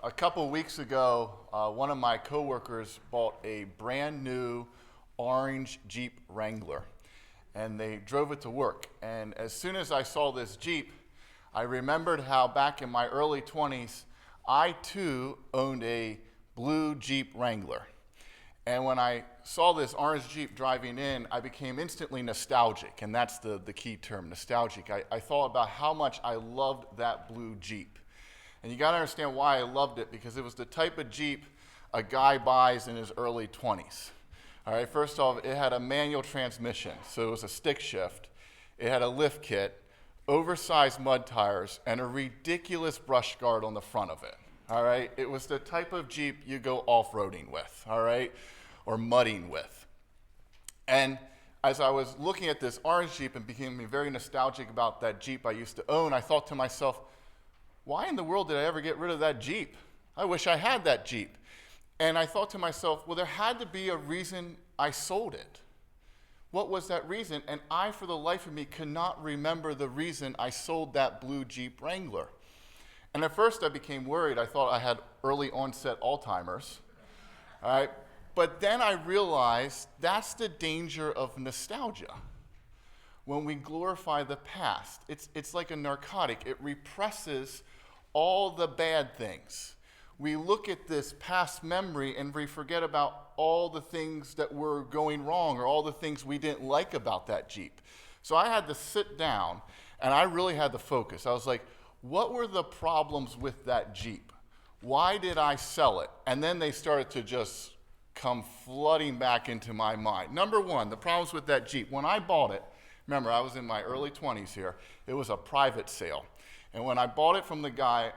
A couple weeks ago, one of my coworkers bought a brand new orange Jeep Wrangler, and they drove it to work. And as soon as I saw this Jeep, I remembered how back in my early 20s, I too owned a blue Jeep Wrangler. And when I saw this orange Jeep driving in, I became instantly nostalgic, and that's the key term, nostalgic. I thought about how much I loved that blue Jeep. And you gotta understand why I loved it, because it was the type of Jeep a guy buys in his early 20s. All right, first off, it had a manual transmission, so it was a stick shift. It had a lift kit, oversized mud tires, and a ridiculous brush guard on the front of it. All right, it was the type of Jeep you go off-roading with, all right, or mudding with. And as I was looking at this orange Jeep and becoming very nostalgic about that Jeep I used to own, I thought to myself, why in the world did I ever get rid of that Jeep? I wish I had that Jeep. And I thought to myself, well, there had to be a reason I sold it. What was that reason? And I, for the life of me, could not remember the reason I sold that blue Jeep Wrangler. And at first I became worried. I thought I had early onset Alzheimer's. All right? But then I realized that's the danger of nostalgia. When we glorify the past, it's like a narcotic. It represses all the bad things. We look at this past memory and we forget about all the things that were going wrong or all the things we didn't like about that Jeep. So I had to sit down and I really had to focus. I was like, what were the problems with that Jeep? Why did I sell it? And then they started to just come flooding back into my mind. Number one, the problems with that Jeep. When I bought it, remember, I was in my early 20s here. It was a private sale. And when I bought it from the guy,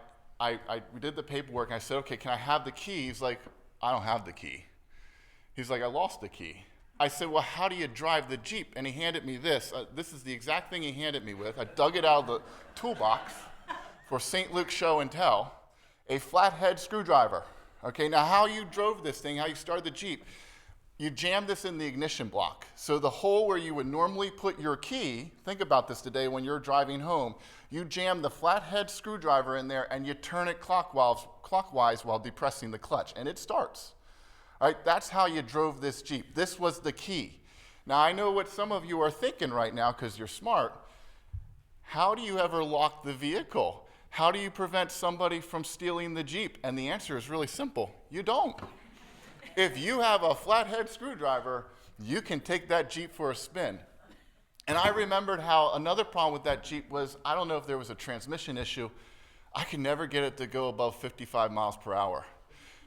we did the paperwork, and I said, okay, can I have the key? He's like, I don't have the key. He's like, I lost the key. I said, well, how do you drive the Jeep? And he handed me this. This is the exact thing he handed me with. I dug it out of the toolbox for St. Luke's Show and Tell, a flathead screwdriver. Okay, now how you drove this thing, how you started the Jeep, you jammed this in the ignition block. So the hole where you would normally put your key, think about this today when you're driving home, you jam the flathead screwdriver in there and you turn it clockwise while depressing the clutch, and it starts. All right, that's how you drove this Jeep. This was the key. Now I know what some of you are thinking right now because you're smart. How do you ever lock the vehicle? How do you prevent somebody from stealing the Jeep? And the answer is really simple. You don't. If you have a flathead screwdriver, you can take that Jeep for a spin. And I remembered how another problem with that Jeep was, I don't know if there was a transmission issue, I could never get it to go above 55 miles per hour.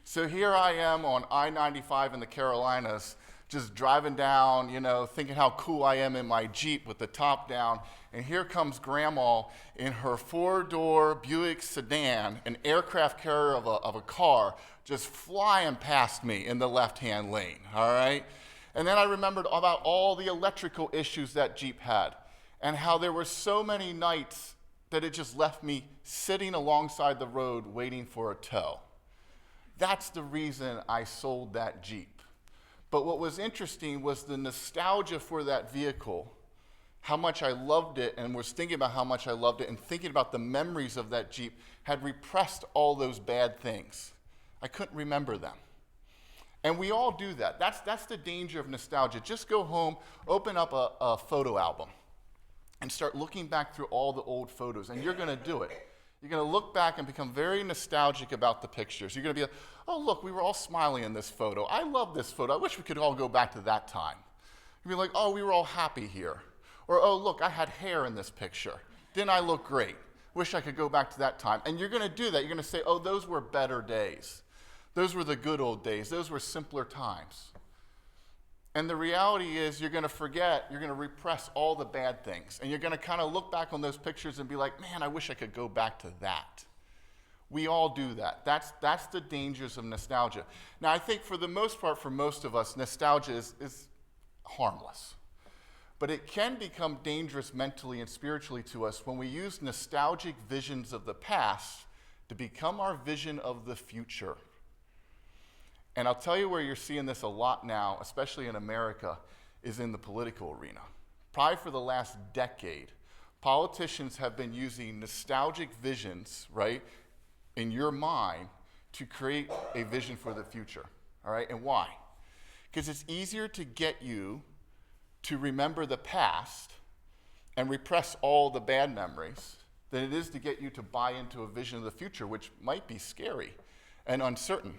So here I am on I-95 in the Carolinas, just driving down, thinking how cool I am in my Jeep with the top down. And here comes Grandma in her four-door Buick sedan, an aircraft carrier of a car, just flying past me in the left-hand lane, all right? And then I remembered about all the electrical issues that Jeep had and how there were so many nights that it just left me sitting alongside the road waiting for a tow. That's the reason I sold that Jeep. But what was interesting was the nostalgia for that vehicle, how much I loved it and was thinking about how much I loved it and thinking about the memories of that Jeep had repressed all those bad things. I couldn't remember them. And we all do that. That's the danger of nostalgia. Just go home, open up a photo album, and start looking back through all the old photos, and you're going to do it. You're going to look back and become very nostalgic about the pictures. You're going to be like, oh, look, we were all smiling in this photo. I love this photo. I wish we could all go back to that time. You'll be like, oh, we were all happy here. Or, oh, look, I had hair in this picture. Didn't I look great? Wish I could go back to that time. And you're going to do that. You're going to say, oh, those were better days. Those were the good old days. Those were simpler times. And the reality is you're going to forget, you're going to repress all the bad things. And you're going to kind of look back on those pictures and be like, man, I wish I could go back to that. We all do that. That's the dangers of nostalgia. Now, I think for the most part, for most of us, nostalgia is harmless. But it can become dangerous mentally and spiritually to us when we use nostalgic visions of the past to become our vision of the future. And I'll tell you where you're seeing this a lot now, especially in America, is in the political arena. Probably for the last decade, politicians have been using nostalgic visions, right, in your mind to create a vision for the future. All right, and why? Because it's easier to get you to remember the past and repress all the bad memories than it is to get you to buy into a vision of the future, which might be scary and uncertain.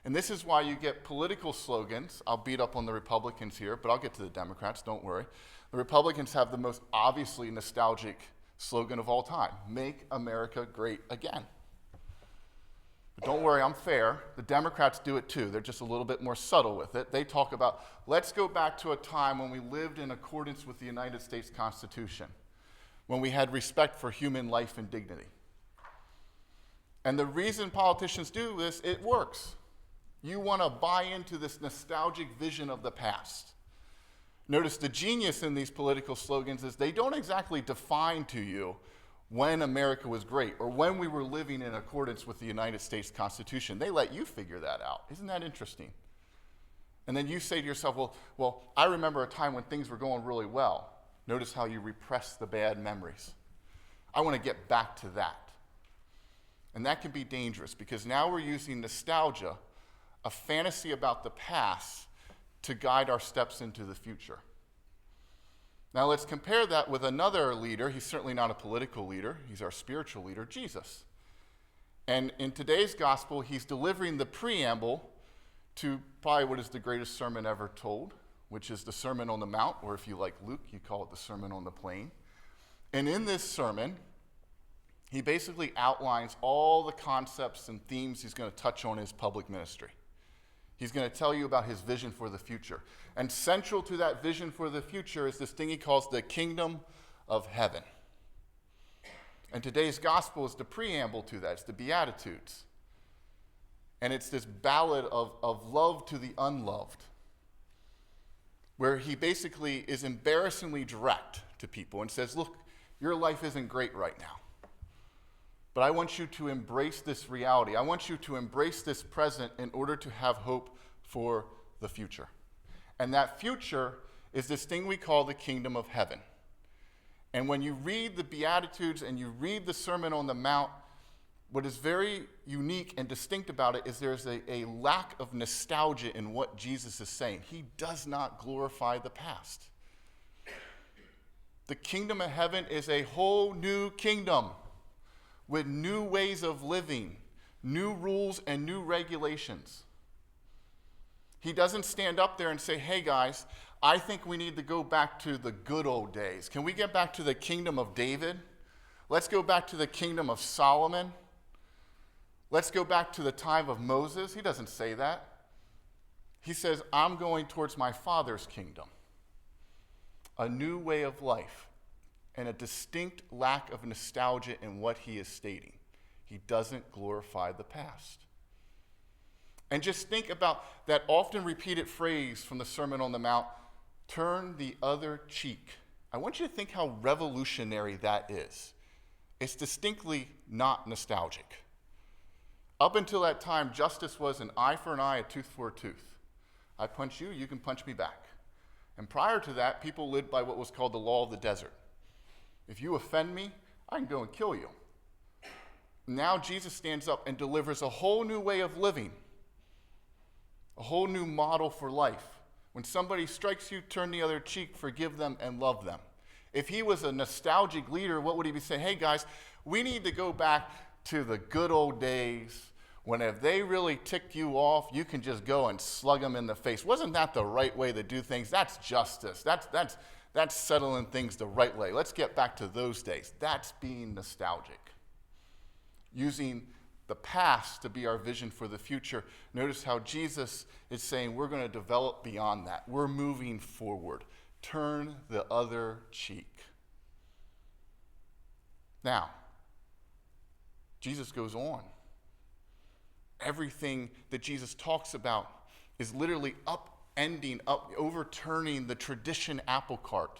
And this is why you get political slogans. I'll beat up on the Republicans here, but I'll get to the Democrats, don't worry. The Republicans have the most obviously nostalgic slogan of all time: Make America Great Again. But don't worry, I'm fair. The Democrats do it too. They're just a little bit more subtle with it. They talk about, let's go back to a time when we lived in accordance with the United States Constitution, when we had respect for human life and dignity. And the reason politicians do this, it works. You want to buy into this nostalgic vision of the past. Notice the genius in these political slogans is they don't exactly define to you when America was great or when we were living in accordance with the United States Constitution. They let you figure that out. Isn't that interesting? And then you say to yourself, well, I remember a time when things were going really well. Notice how you repress the bad memories. I want to get back to that. And that can be dangerous because now we're using nostalgia, a fantasy about the past, to guide our steps into the future. Now let's compare that with another leader. He's certainly not a political leader. He's our spiritual leader, Jesus. And in today's gospel, he's delivering the preamble to probably what is the greatest sermon ever told, which is the Sermon on the Mount, or if you like Luke, you call it the Sermon on the Plain. And in this sermon, he basically outlines all the concepts and themes he's going to touch on in his public ministry. He's going to tell you about his vision for the future. And central to that vision for the future is this thing he calls the kingdom of heaven. And today's gospel is the preamble to that. It's the Beatitudes. And it's this ballad of love to the unloved, where he basically is embarrassingly direct to people and says, look, your life isn't great right now. But I want you to embrace this reality. I want you to embrace this present in order to have hope for the future. And that future is this thing we call the kingdom of heaven. And when you read the Beatitudes and you read the Sermon on the Mount, what is very unique and distinct about it is there's a lack of nostalgia in what Jesus is saying. He does not glorify the past. The kingdom of heaven is a whole new kingdom with new ways of living, new rules and new regulations. He doesn't stand up there and say, hey guys, I think we need to go back to the good old days. Can we get back to the kingdom of David? Let's go back to the kingdom of Solomon. Let's go back to the time of Moses. He doesn't say that. He says, I'm going towards my Father's kingdom. A new way of life. And a distinct lack of nostalgia in what he is stating. He doesn't glorify the past. And just think about that often repeated phrase from the Sermon on the Mount, turn the other cheek. I want you to think how revolutionary that is. It's distinctly not nostalgic. Up until that time, justice was an eye for an eye, a tooth for a tooth. I punch you, you can punch me back. And prior to that, people lived by what was called the law of the desert. If you offend me, I can go and kill you. Now Jesus stands up and delivers a whole new way of living, a whole new model for life. When somebody strikes you, turn the other cheek, forgive them, and love them. If he was a nostalgic leader, what would he be saying? Hey guys, we need to go back to the good old days when if they really ticked you off, you can just go and slug them in the face. Wasn't that the right way to do things? That's justice. That's settling things the right way. Let's get back to those days. That's being nostalgic. Using the past to be our vision for the future. Notice how Jesus is saying we're going to develop beyond that. We're moving forward. Turn the other cheek. Now, Jesus goes on. Everything that Jesus talks about is literally overturning the tradition apple cart.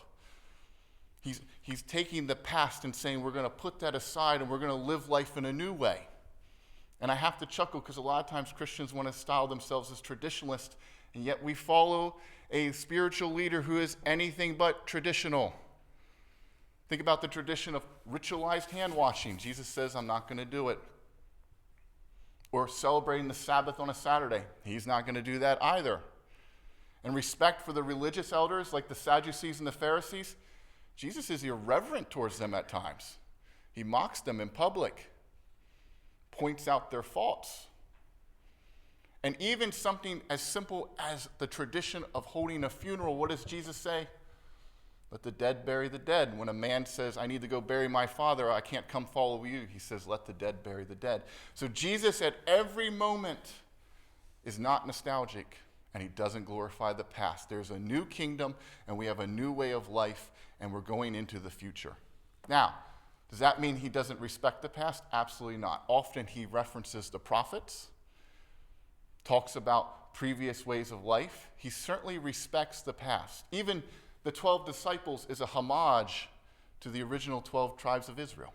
He's taking the past and saying we're going to put that aside and we're going to live life in a new way. And I have to chuckle because a lot of times Christians want to style themselves as traditionalists, and yet we follow a spiritual leader who is anything but traditional. Think about the tradition of ritualized hand washing. Jesus says, I'm not going to do it. Or celebrating the Sabbath on a Saturday. He's not going to do that either. And respect for the religious elders like the Sadducees and the Pharisees, Jesus is irreverent towards them at times. He mocks them in public, points out their faults. And even something as simple as the tradition of holding a funeral, what does Jesus say? Let the dead bury the dead. When a man says, I need to go bury my father, I can't come follow you, he says, let the dead bury the dead. So Jesus at every moment is not nostalgic, and he doesn't glorify the past. There's a new kingdom, and we have a new way of life, and we're going into the future. Now, does that mean he doesn't respect the past? Absolutely not. Often he references the prophets, talks about previous ways of life. He certainly respects the past. Even the 12 disciples is a homage to the original 12 tribes of Israel.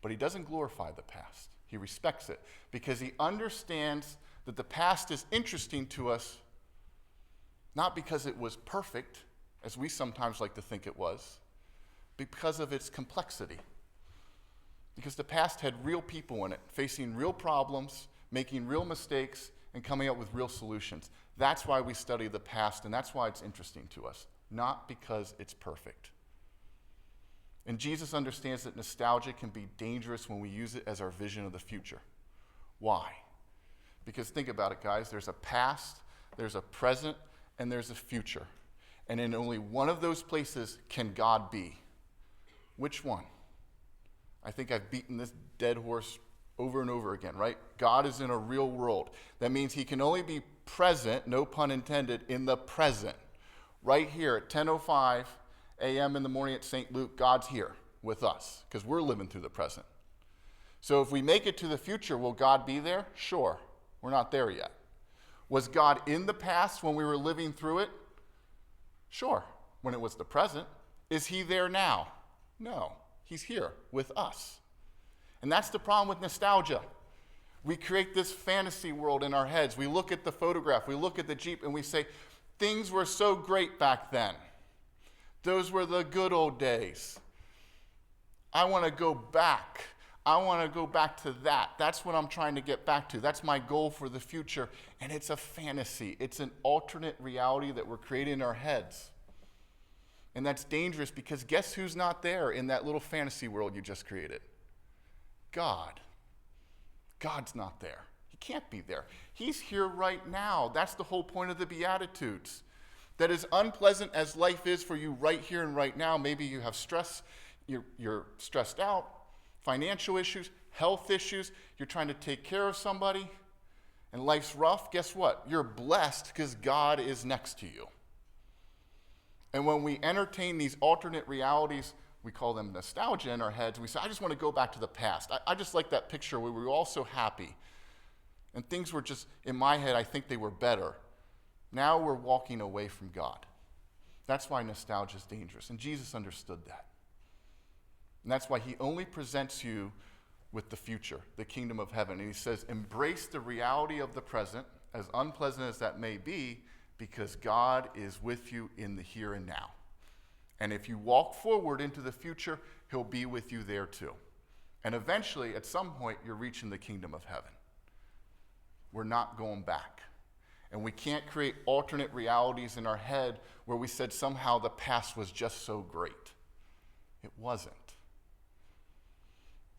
But he doesn't glorify the past. He respects it because he understands that the past is interesting to us not because it was perfect, as we sometimes like to think it was, because of its complexity. Because the past had real people in it, facing real problems, making real mistakes, and coming up with real solutions. That's why we study the past, and that's why it's interesting to us, not because it's perfect. And Jesus understands that nostalgia can be dangerous when we use it as our vision of the future. Why? Because think about it, guys. There's a past, there's a present, and there's a future. And in only one of those places can God be. Which one? I think I've beaten this dead horse over and over again, right? God is in a real world. That means he can only be present, no pun intended, in the present. Right here at 10:05 a.m. in the morning at St. Luke, God's here with us because we're living through the present. So if we make it to the future, will God be there? Sure. We're not there yet. Was God in the past when we were living through it? Sure. When it was the present. Is he there now? No. He's here with us. And that's the problem with nostalgia. We create this fantasy world in our heads. We look at the photograph, we look at the Jeep, and we say, things were so great back then. Those were the good old days. I want to go back. I want to go back to that. That's what I'm trying to get back to. That's my goal for the future. And it's a fantasy. It's an alternate reality that we're creating in our heads. And that's dangerous because guess who's not there in that little fantasy world you just created? God. God's not there. He can't be there. He's here right now. That's the whole point of the Beatitudes. That as unpleasant as life is for you right here and right now, maybe you have stress, you're stressed out, financial issues, health issues, you're trying to take care of somebody, and life's rough, guess what? You're blessed because God is next to you. And when we entertain these alternate realities, we call them nostalgia in our heads. We say, I just want to go back to the past. I just like that picture where we were all so happy. And things were just, in my head, I think they were better. Now we're walking away from God. That's why nostalgia is dangerous. And Jesus understood that. And that's why he only presents you with the future, the kingdom of heaven. And he says, embrace the reality of the present, as unpleasant as that may be, because God is with you in the here and now. And if you walk forward into the future, he'll be with you there too. And eventually, at some point, you're reaching the kingdom of heaven. We're not going back. And we can't create alternate realities in our head where we said somehow the past was just so great. It wasn't.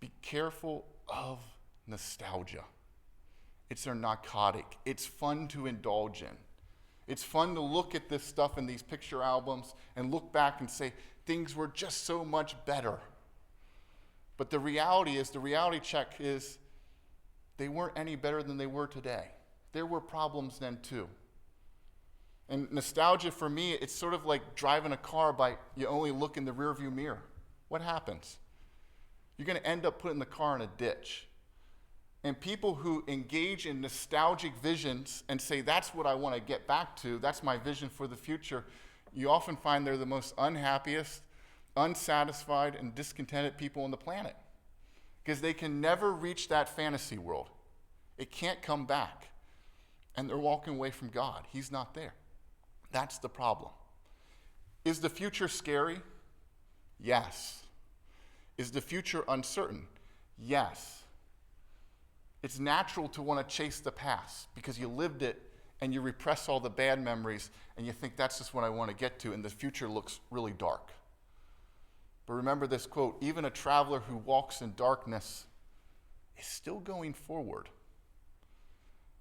Be careful of nostalgia. It's a narcotic. It's fun to indulge in. It's fun to look at this stuff in these picture albums and look back and say, things were just so much better. But the reality check is, they weren't any better than they were today. There were problems then too. And nostalgia for me, it's sort of like driving a car by you only look in the rearview mirror. What happens? You're going to end up putting the car in a ditch. And people who engage in nostalgic visions and say, that's what I want to get back to, that's my vision for the future, you often find they're the most unhappiest, unsatisfied, and discontented people on the planet. Because they can never reach that fantasy world. It can't come back. And they're walking away from God. He's not there. That's the problem. Is the future scary? Yes. Is the future uncertain? Yes. It's natural to want to chase the past because you lived it and you repress all the bad memories and you think that's just what I want to get to, and the future looks really dark. But remember this quote, even a traveler who walks in darkness is still going forward.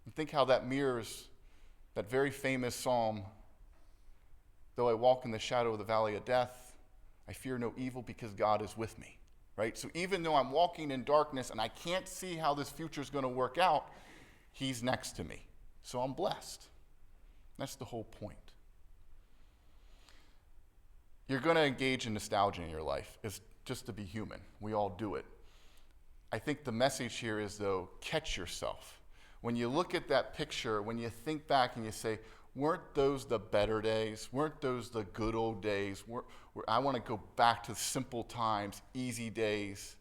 And think how that mirrors that very famous psalm, though I walk in the shadow of the valley of death, I fear no evil because God is with me, right? So even though I'm walking in darkness and I can't see how this future is going to work out, he's next to me. So I'm blessed. That's the whole point. You're going to engage in nostalgia in your life. It's just to be human. We all do it. I think the message here is, though, catch yourself. When you look at that picture, when you think back and you say, weren't those the better days? Weren't those the good old days? I want to go back to simple times, easy days.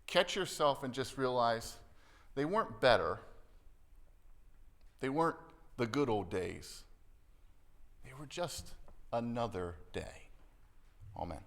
Catch yourself and just realize they weren't better. They weren't the good old days. They were just another day. Amen.